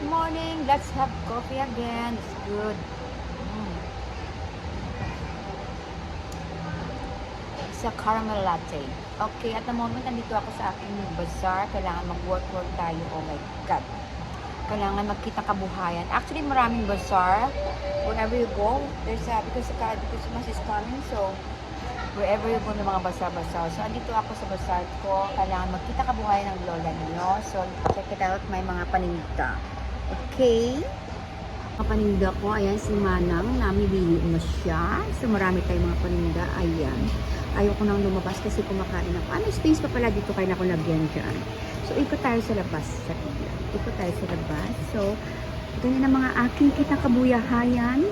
morning. Let's have coffee again. It's good. It's a caramel latte. Okay, at the moment, nandito ako sa aking bazaar. Kailangan mag-work tayo. Oh my God. Kailangan magkita kabuhayan. Actually, maraming bazaar. Wherever you go, there's a, because Christmas is coming, so wherever you go, may mga bazaar. So, andito ako sa bazaar ko. Kailangan magkita kabuhayan ng lola niyo. So, check it out. May mga paninda. Okay? Mga paninda ko. Ayan, si Manang. Namili mo siya. So, marami tayong mga paninda. Ayan. Ayoko nang lumabas kasi kumakain ako. Ano, space pa pala dito kaya na ako lagyan dyan. So, ikot tayo sa labas. Ikot tayo sa labas. So, ito yun ang mga aking kita kabuyahayan.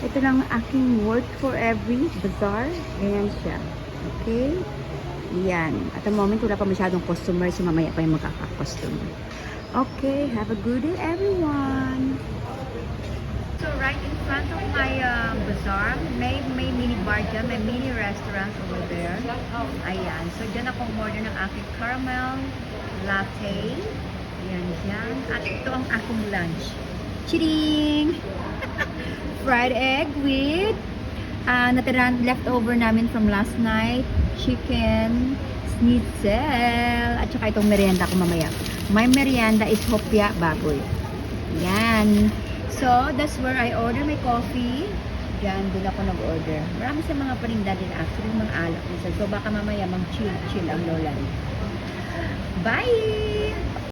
Ito lang aking work for every bazaar. Ayan siya. Okay? Yan. At the moment, wala pa masyadong customer. So, mamaya pa yung magkaka-customer. Okay. Have a good day, everyone. So, right in front of my bazaar, may mini bar dyan. May mini restaurant over there. Ayan. So, dyan ako order ng aking caramel latte. Ayan dyan. At ito ang aking lunch. Chiring! Fried egg with natirang leftover namin from last night. Chicken, schnitzel, at saka itong merienda ko mamaya. My merienda is hopya baboy. Yan. So, that's where I order my coffee. Yan, doon ako nag-order. Marami sa mga paninda din actually, mga alak. So, baka mamaya mag-chill ang lola. Bye!